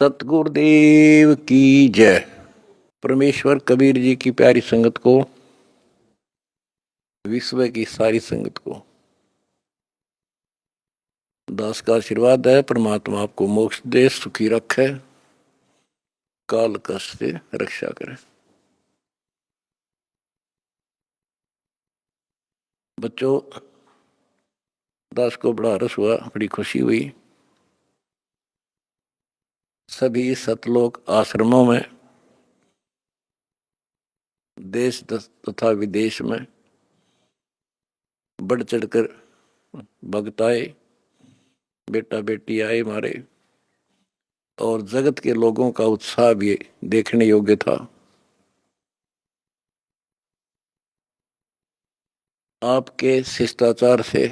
सतगुरुदेव की जय। परमेश्वर कबीर जी की प्यारी संगत को, विश्व की सारी संगत को दास का आशीर्वाद है। परमात्मा आपको मोक्ष दे, सुखी रखे, काल कष्ट से रक्षा करे। बच्चों, दास को बड़ा रस हुआ, बड़ी खुशी हुई। सभी सतलोक आश्रमों में, देश तथा विदेश में बढ़ चढ़कर भक्त आए, बेटा बेटी आए मारे, और जगत के लोगों का उत्साह भी देखने योग्य था। आपके शिष्टाचार से,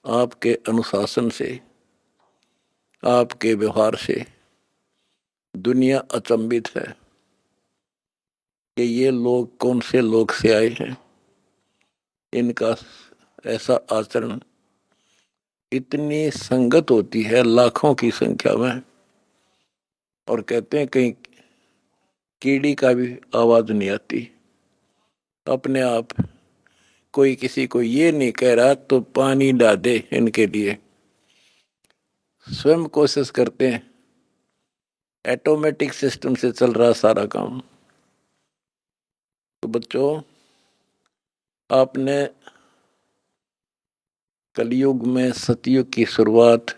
आपके अनुशासन से, आपके व्यवहार से दुनिया अचंभित है कि ये लोग कौन से लोग से आए हैं। इनका ऐसा आचरण, इतनी संगत होती है लाखों की संख्या में, और कहते हैं कहीं कीड़ी का भी आवाज नहीं आती। अपने आप कोई किसी को ये नहीं कह रहा तो पानी डाल दे, इनके लिए स्वयं कोशिश करते हैं। ऑटोमेटिक सिस्टम से चल रहा सारा काम। तो बच्चों, आपने कलयुग में सतयुग की शुरुआत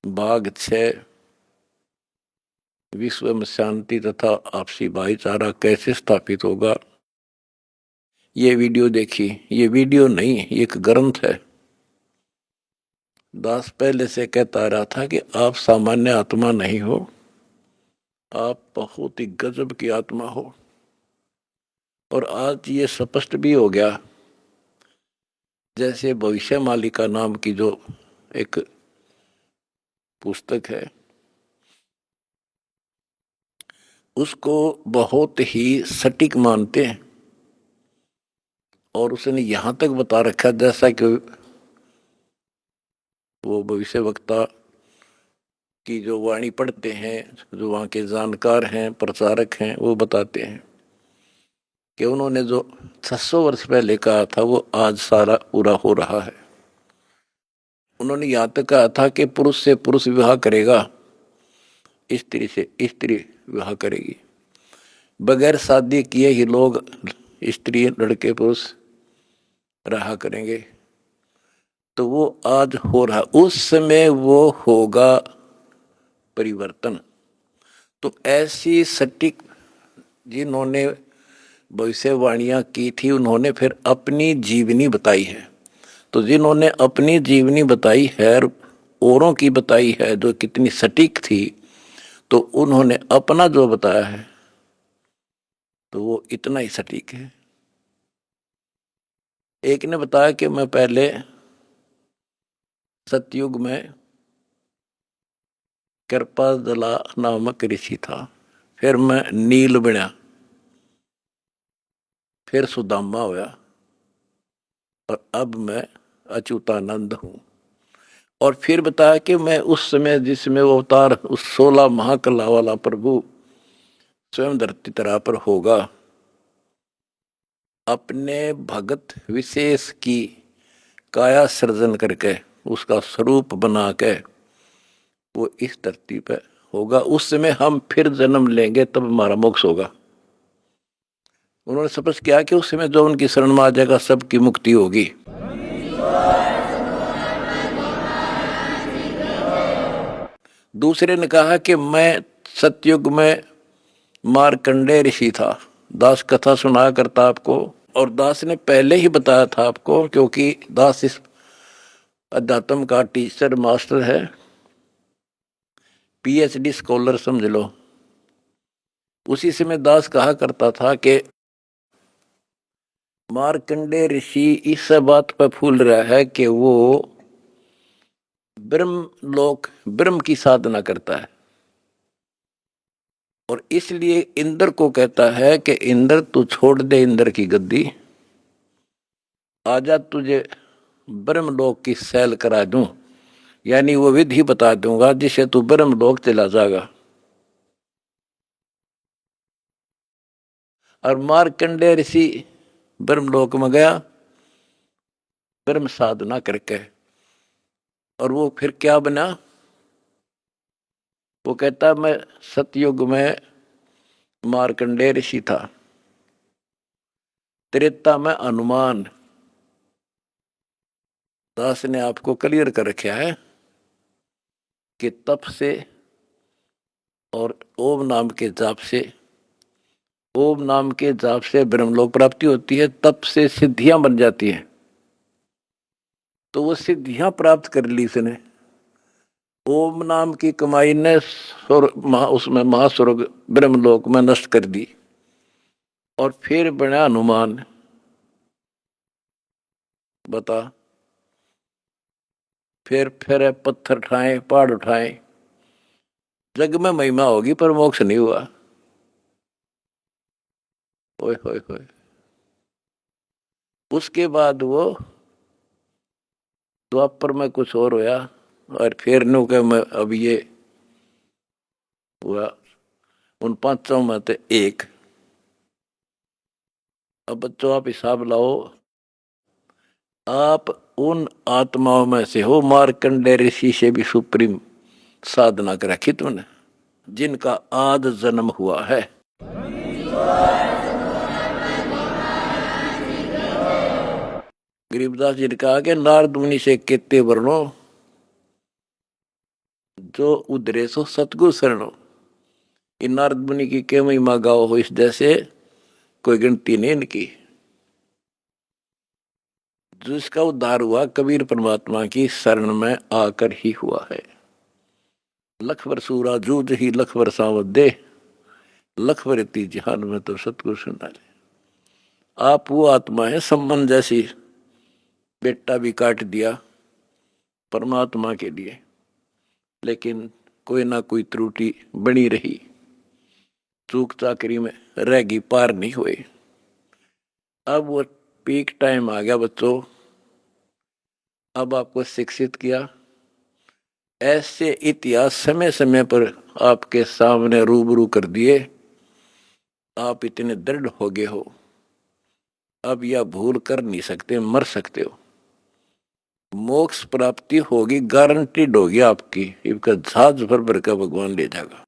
भाग 6 विश्व में शांति तथा आपसी भाईचारा कैसे स्थापित होगा, ये वीडियो देखी। ये वीडियो नहीं, एक ग्रंथ है। दास पहले से कहता रहा था कि आप सामान्य आत्मा नहीं हो, आप बहुत ही गजब की आत्मा हो। और आज ये स्पष्ट भी हो गया। जैसे भविष्य मालिका नाम की जो एक पुस्तक है, उसको बहुत ही सटीक मानते हैं। और उसने यहां तक बता रखा, जैसा कि वो भविष्य वक्ता की जो वाणी पढ़ते हैं, जो वहाँ के जानकार हैं, प्रचारक हैं, वो बताते हैं कि उन्होंने जो 600 वर्ष पहले कहा था वो आज सारा पूरा हो रहा है। उन्होंने यहाँ तक कहा था कि पुरुष से पुरुष विवाह करेगा, स्त्री से स्त्री विवाह करेगी। बगैर शादी किए ही लोग, स्त्री लड़के पुरुष रहा करेंगे। तो वो आज हो रहा, उस समय वो होगा परिवर्तन। तो ऐसी सटीक जिन्होंने भविष्यवाणियां की थी, उन्होंने फिर अपनी जीवनी बताई है। तो जिन्होंने अपनी जीवनी बताई है, औरों की बताई है जो कितनी सटीक थी, तो उन्होंने अपना जो बताया है तो वो इतना ही सटीक है। एक ने बताया कि मैं पहले सतयुग में कृपाजला नामक ऋषि था, फिर मैं नील बना, फिर सुदामा होया, और अब मैं अच्युतानंद हूं। और फिर बताया कि मैं उस समय जिसमें वो अवतार, उस 16 महाकला वाला प्रभु स्वयं धरती तरा पर होगा, अपने भगत विशेष की काया सृजन करके, उसका स्वरूप बना के वो इस धरती पे होगा। उस समय हम फिर जन्म लेंगे, तब हमारा मोक्ष होगा। उन्होंने स्पष्ट किया कि उस समय जो उनकी शरण में आ जाएगा, सबकी मुक्ति होगी। दूसरे ने कहा कि मैं सतयुग में मार्कंडेय ऋषि था। दास कथा सुनाया करता आपको, और दास ने पहले ही बताया था आपको, क्योंकि दास इस अध्यात्म का टीचर मास्टर है, पीएचडी स्कॉलर समझ लो। उसी समय दास कहा करता था कि मार्कंडेय ऋषि इस बात पर फूल रहा है कि वो ब्रह्म की साधना करता है, और इसलिए इंद्र को कहता है कि इंद्र तू छोड़ दे इंद्र की गद्दी, आजा तुझे ब्रह्मलोक की सैल करा दूं, यानी वो विधि बता दूंगा जिससे तू ब्रह्मलोक चला जाएगा। और मार्कंडेय ऋषि ब्रह्मलोक में गया ब्रह्म साधना करके, और वो फिर क्या बना? वो कहता मैं सतयुग में मार्कंडेय ऋषि था, त्रेता में हनुमान। दास ने आपको क्लियर कर रखा है कि तप से और ओम नाम के जाप से, ओम नाम के जाप से ब्रह्मलोक प्राप्ति होती है, तप से सिद्धियां बन जाती हैं। तो वो सिद्धियां प्राप्त कर ली इसने। ओम नाम की कमाई ने उसमें महास्वर्ग ब्रह्मलोक में नष्ट कर दी, और फिर बना हनुमान। बता, फिर पत्थर उठाए पहाड़ उठाए, जग में महिमा होगी पर मोक्ष नहीं हुआ। ओए होए होए। उसके बाद वो द्वापर में कुछ और होया, और फिर नु के मैं अब ये हुआ उन पांचों में से एक। अब बच्चों आप हिसाब लाओ, आप उन आत्माओं में से हो मार्कंडेय ऋषि से भी सुप्रीम साधना कर रखी तुमने, जिनका आद जन्म हुआ है। गरीबदास जी ने कहा कि नारद मुनि से केते वर्णो, जो उधरे सो सतगुरु शरणो। इन नारद मुनि की के महिमा गाओ हो, इस जैसे कोई गिनती नहीं इनकी। जिसका उद्धार हुआ कबीर परमात्मा की शरण में आकर ही हुआ है। लखवर सूरा जूझ ही लखवर सावत दे, लखवर ती जहान में तो सतगुरु सुना ले। आप वो आत्मा है सम्मन जैसी, बेटा भी काट दिया परमात्मा के लिए, लेकिन कोई ना कोई त्रुटि बनी रही, चूक चाकरी में रहेगी, पार नहीं हुए। अब वो पीक टाइम आ गया बच्चों, अब आपको शिक्षित किया। ऐसे इतिहास समय समय पर आपके सामने रूबरू कर दिए, आप इतने दृढ़ हो गए हो, अब यह भूल कर नहीं सकते, मर सकते हो। मोक्ष प्राप्ति होगी, गारंटीड होगी आपकी, इनका जहाज भर भर का भगवान ले जाएगा।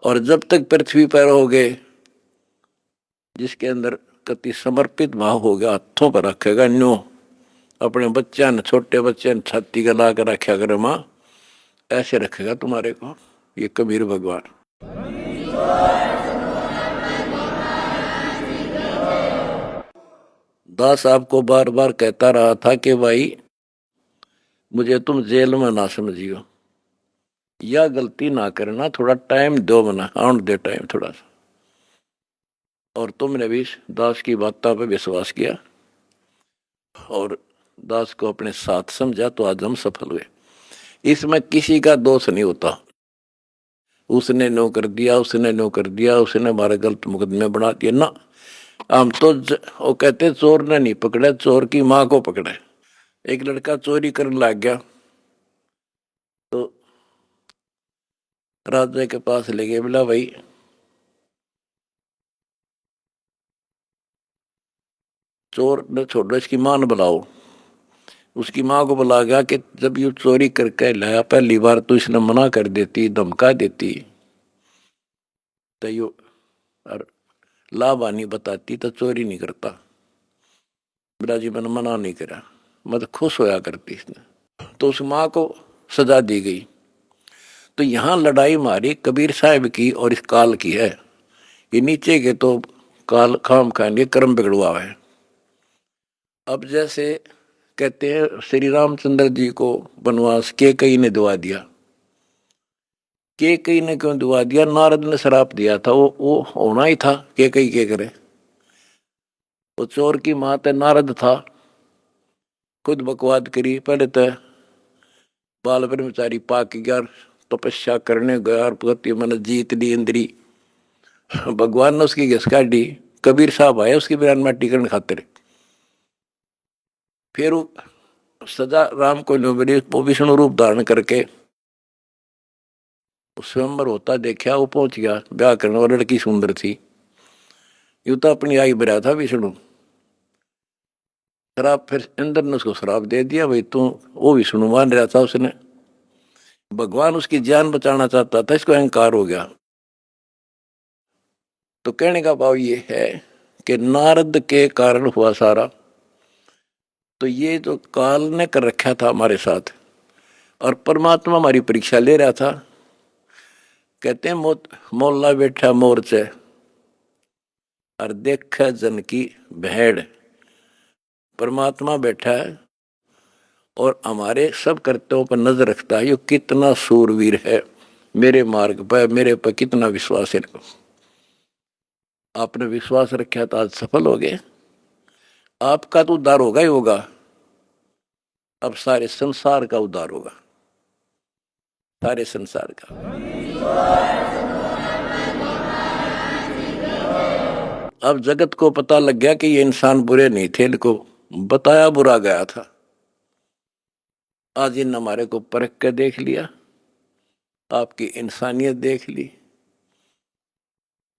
और जब तक पृथ्वी पर रहोगे, जिसके अंदर कति समर्पित भाव हो गया, हाथों पर रखेगा न्यो, अपने बच्चा ने, छोटे बच्चे ने छाती का ला कर रखा करे माँ, ऐसे रखेगा तुम्हारे को ये कबीर भगवान। दास आपको बार बार कहता रहा था कि भाई मुझे तुम जेल में ना समझियो, या गलती ना करना, थोड़ा टाइम दो, मना आउट दे टाइम थोड़ा सा। और तुमने भी दास की बातों पे विश्वास किया और दास को अपने साथ समझा, तो आज हम सफल हुए। इसमें किसी का दोष नहीं होता, उसने नो कर दिया, उसने नो कर दिया, उसने हमारे गलत मुकदमे बना दिए ना। हम तो वो कहते चोर ने नहीं पकड़े, चोर की माँ को पकड़े। एक लड़का चोरी करने लग गया, तो राजा के पास ले गए, बोला भाई चोर ने छोड़ो, इसकी मां ने बुलाओ। उसकी माँ को बुला गया कि जब ये चोरी करके लाया, पहली बार तो इसने मना कर देती, धमका देती, तो यो और लाभानी बताती तो चोरी नहीं करता। बेटा जी मैंने मना नहीं करा, मैं तो खुश होया करती इसने। तो उस माँ को सजा दी गई। तो यहाँ लड़ाई मारी कबीर साहब की और इस काल की है। ये नीचे के तो काल खाम खाएंगे, कर्म बिगड़वा है। अब जैसे कहते हैं श्री रामचंद्र जी को वनवास के कई ने दुआ दिया, के कई ने क्यों दुआ दिया? नारद ने श्राप दिया था, वो होना ही था, के कई के करे। वो चोर की माँ नारद था, खुद बकवाद करी, पहले तो बाल ब्रह्मचारी पाक गया, तपस्या करने गया और पति मन जीत ली इंद्री। भगवान ने उसकी घिस काटी, कबीर साहब आए उसकी बयान माटी करने खातिर। फिर सजा राम को मिली, वो विष्णु रूप धारण करके स्वयंवर होता देखा, वो पहुंच गया ब्याह करने, और लड़की सुंदर थी। यूं तो अपनी आई बरा था विष्णु। शराब, फिर इंद्र ने उसको शराब दे दिया, भाई तू, वो विष्णु मान रहा था, उसने भगवान उसकी जान बचाना चाहता था, इसको अहंकार हो गया। तो कहने का भाव ये है कि नारद के कारण हुआ सारा। तो ये जो काल ने कर रखा था हमारे साथ, और परमात्मा हमारी परीक्षा ले रहा था। कहते हैं मोल्ला बैठा मोर्चे और देख जन की भेड़। परमात्मा बैठा है और हमारे सब कर्तव्यों पर नजर रखता है। ये कितना सूरवीर है, मेरे मार्ग पर, मेरे पर कितना विश्वास है। आपने विश्वास रखा तो आज सफल हो गए। आपका तो उद्धार होगा ही होगा, अब सारे संसार का उद्धार होगा, सारे संसार का। अब जगत को पता लग गया कि ये इंसान बुरे नहीं थे, इनको बताया बुरा गया था। आज इन हमारे को परख कर देख लिया, आपकी इंसानियत देख ली।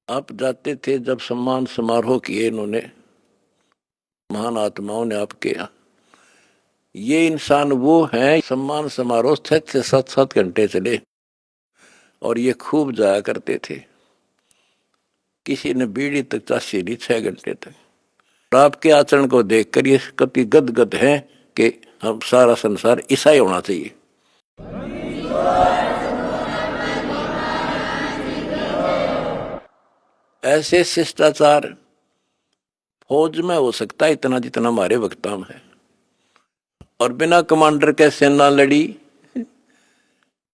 आप जाते थे जब सम्मान समारोह किए इन्होंने, महान आत्माओं ने आपके यहाँ। ये इंसान वो हैं, सम्मान समारोह 6 से 7 घंटे चले और ये खूब जाया करते थे। किसी ने बीड़ी तक चाशी नहीं 6 घंटे तक। आपके आचरण को देखकर ये कति गदगद है कि हम सारा संसार ऐसा ही होना चाहिए। ऐसे शिष्टाचार फौज में हो सकता है इतना जितना हमारे वक्ता में है। और बिना कमांडर के सेना लड़ी,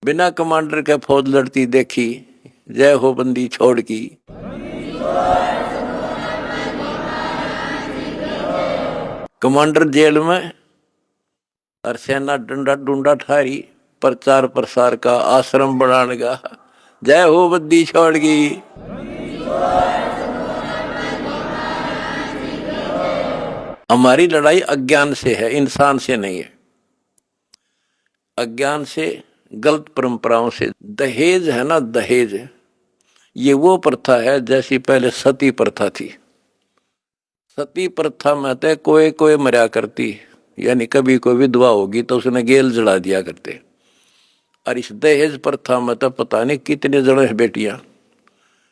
बिना कमांडर के फौज लड़ती देखी, जय हो बंदी छोड़ की। कमांडर जेल में और सेना डंडा डूंडा ठारी, प्रचार प्रसार का आश्रम बनाने का, जय हो बंदी छोड़ की। हमारी लड़ाई अज्ञान से है, इंसान से नहीं है। अज्ञान से, गलत परंपराओं से। दहेज है ना, दहेज, ये वो प्रथा है जैसी पहले सती प्रथा थी। सती प्रथा में तो कोई कोई मरा करती, यानी कभी कोई विधवा होगी तो उसने गेल जला दिया करते। और इस दहेज प्रथा में तो पता नहीं कितने जने बेटियां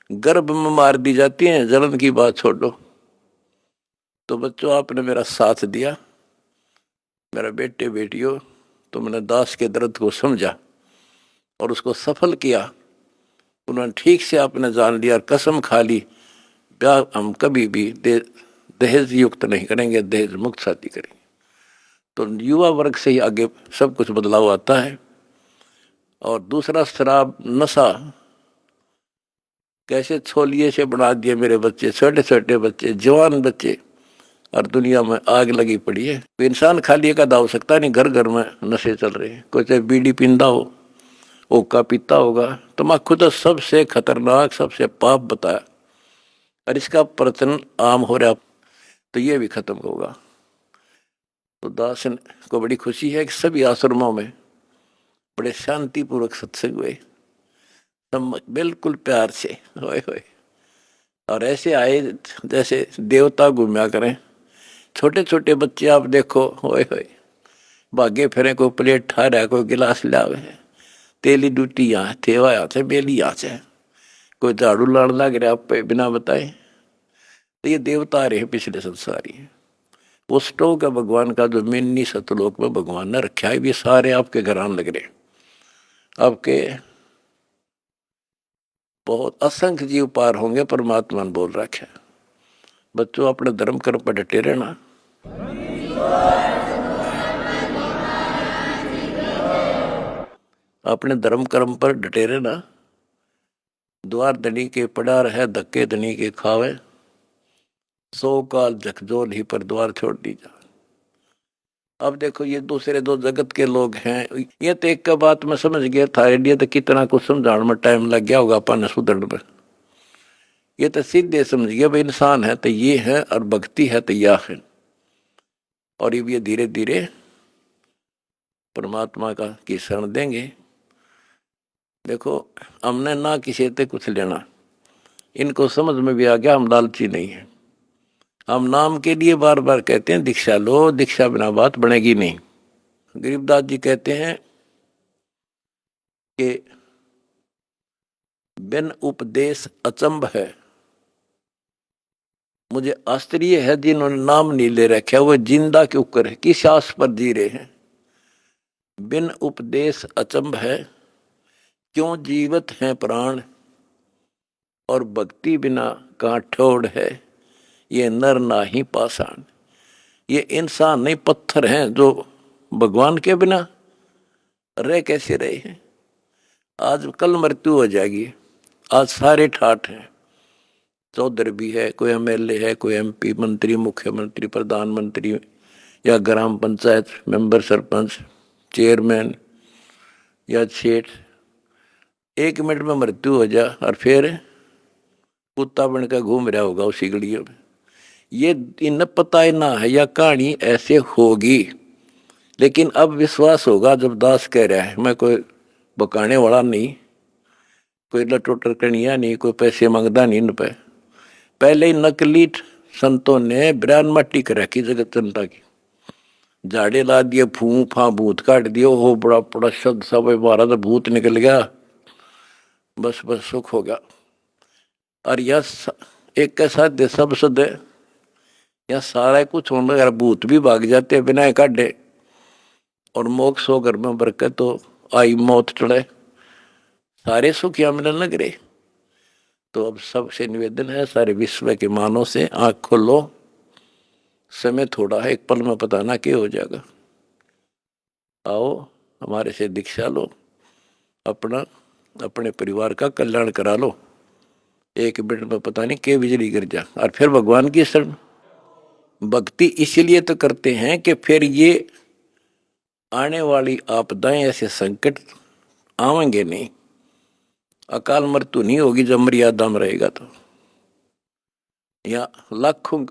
गर्भ में मार दी जाती हैं, जलन की बात छोड़ो। तो बच्चों, आपने मेरा साथ दिया, मेरा बेटे बेटियों, तुमने दास के दर्द को समझा और उसको सफल किया। उन्होंने ठीक से आपने जान लिया और कसम खा ली, ब्याह हम कभी भी दहेज युक्त नहीं करेंगे, दहेज मुक्त शादी करेंगे। तो युवा वर्ग से ही आगे सब कुछ बदलाव आता है। और दूसरा, शराब नशा कैसे छोलिए से बना दिए मेरे बच्चे, छोटे छोटे बच्चे, जवान बच्चे, और दुनिया में आग लगी पड़ी है। तो इंसान खाली एक आधा हो सकता नहीं, घर घर में नशे चल रहे हैं। कोई चाहे बीड़ी पींदा हो, ओका पीता होगा, तम्बाकू तो सबसे खतरनाक, सबसे पाप बताया, और इसका प्रचलन आम हो रहा, तो ये भी खत्म होगा। तो दास को बड़ी खुशी है कि सभी आश्रमों में बड़े शांतिपूर्वक सत्संग हुए, बिल्कुल प्यार से, होए होए। और ऐसे आए जैसे देवता घूमया करें। छोटे छोटे बच्चे आप देखो, होए होए, भागे फिरे, कोई प्लेट ठा रहा, कोई गिलास लावे, तेली डूटी यहाँ थेवा यहाँ से बेली यहाँ से, कोई झाड़ू लाने लग रहा आप पे बिना बताए। तो ये देवता रहे पिछले संसारी। वो स्टोक है भगवान का, जो मिन्नी सतलोक में भगवान ने रखा है। ये सारे आपके घर आने लग रहे, आपके बहुत असंख्य जीव पार होंगे, परमात्मा ने बोल रखा है। बच्चों, अपने धर्म कर्म पर डटे रहना। अपने धर्म कर्म पर डटे रहना। द्वार धनी के पड़ा रहे, धक्के धनी के खावे, 100 काल झकझोल ही पर द्वार छोड़ दी जा। अब देखो, ये दूसरे दो जगत के लोग हैं। ये तो एक का बात मैं समझ गया था, आइडिया तो कितना कुछ समझाने में टाइम लग गया होगा अपन सुधरने में। ये तो सीधे समझ गया भाई, इंसान है तो ये है और भक्ति है तो यह है। और ये धीरे धीरे परमात्मा का की शरण देंगे। देखो, हमने ना किसी से कुछ लेना, इनको समझ में भी आ गया हम लालची नहीं है। हम नाम के लिए बार बार कहते हैं दीक्षा लो, दीक्षा बिना बात बनेगी नहीं। गरीबदास जी कहते हैं कि बिन उपदेश अचंभ है। मुझे आश्चर्य है जिन्होंने नाम नहीं ले रखा वो जिंदा क्यों करे, किस आस पर जी रहे हैं। बिन उपदेश अचंभ है, क्यों जीवित हैं प्राण, और भक्ति बिना कहाँ ठोड़ है, ये नर नाही पाषाण। ये इंसान नहीं, पत्थर हैं जो भगवान के बिना रह कैसे रहे हैं। आज कल मृत्यु हो जाएगी, आज सारे ठाठ हैं। चौधरी भी है, कोई एमएलए है, कोई एमपी, मंत्री, मुख्यमंत्री, प्रधानमंत्री, या ग्राम पंचायत मेंबर, सरपंच, चेयरमैन या सेठ। 1 मिनट में मृत्यु हो जा और फिर कुत्ता बनकर घूम रहा होगा उसी गलियों में। ये इन पता ही ना है या कहानी ऐसे होगी, लेकिन अब विश्वास होगा जब दास कह रहा है। मैं कोई बकाने वाला नहीं, कोई लटोटर कनिया नहीं, कोई पैसे मांगता नहीं इन पे। पहले ही नकली संतों ने ब्रान मट्टी कर रखी जगत जनता की, झाड़े ला दिए, फू फा भूत काट दिए, हो बड़ा बड़ा शब्द सब बारह तो भूत निकल गया, बस बस सुख होगा। और यह एक के साथ दे सब सदे या सारा कुछ होने लगा, भूत भी भाग जाते बिना काटे, और मोक्ष हो घर में बरकत तो आई, मौत टले, सारे सुख यहाँ मिलने लग रहे। तो अब सबसे निवेदन है, सारे विश्व के मानव से आंख खोलो, समय थोड़ा है, एक पल में पता ना क्या हो जाएगा। आओ हमारे से दीक्षा लो, अपना अपने परिवार का कल्याण करा लो। 1 मिनट में पता नहीं क्या बिजली गिर जा, और फिर भगवान की शरण। भक्ति इसलिए तो करते हैं कि फिर ये आने वाली आपदाएं, ऐसे संकट आवेंगे नहीं, अकाल मृत्यु नहीं होगी जब मर्यादा में रहेगा। तो या लाखों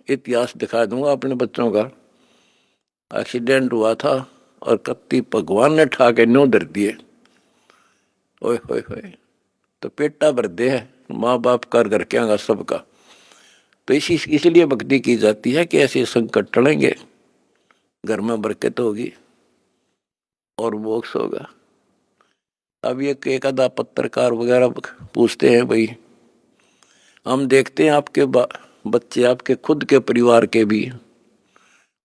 इतिहास दिखा दूंगा अपने बच्चों का। एक्सीडेंट हुआ था और कत्ती भगवान ने ठा के न्यों धर दिए, ओए होए होए, तो पेटा भर दे है माँ बाप कर घर के आगा सबका। तो इसलिए भक्ति की जाती है कि ऐसे संकट टलेंगे, घर में बरकत होगी और मोक्ष होगा। अब ये एक आधा पत्रकार वगैरह पूछते हैं, भाई हम देखते हैं आपके बच्चे, आपके खुद के परिवार के भी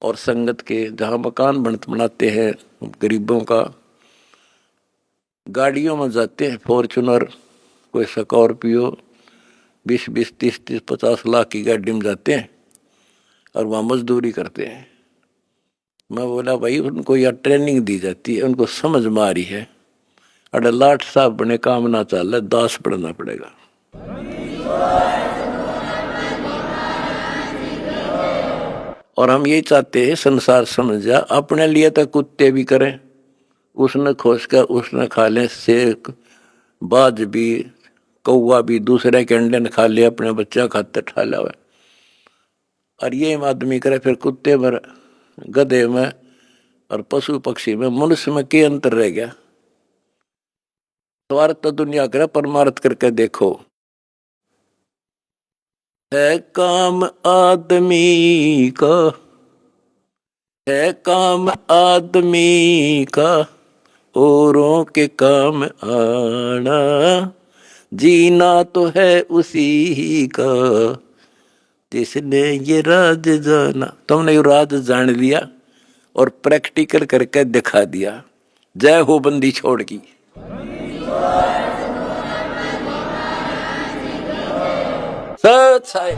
और संगत के, जहाँ मकान बनाते हैं गरीबों का, गाड़ियों में जाते हैं, फॉर्चुनर, कोई स्कॉर्पियो, 20-20, 30-30, 50 लाख की गाड़ी में जाते हैं और वहाँ मजदूरी करते हैं। मैं बोला भाई उनको यह ट्रेनिंग दी जाती है, उनको समझ में आ रही है, अरे लाट साहब बने काम ना चल, दास पढ़ना पड़ेगा। और हम ये चाहते हैं संसार समझ जा, अपने लिए तो कुत्ते भी करें, उसने खोज कर उसने खा ले, शेर बाज भी, कौवा भी दूसरे के अंडे ने खा ले, अपने बच्चा खाते ठा लावे। और ये आदमी करे फिर कुत्ते में, गधे में और पशु पक्षी में, मनुष्य में क्या अंतर रह गया। स्वार्थ तो दुनिया करे, परमार्थ करके देखो। है काम आदमी का, है काम आदमी का, औरों के काम आना, जीना तो है उसी का जिसने ये राज जाना। तुमने ये राज जान लिया और प्रैक्टिकल करके दिखा दिया। जय हो बंदी छोड़ की। सच है।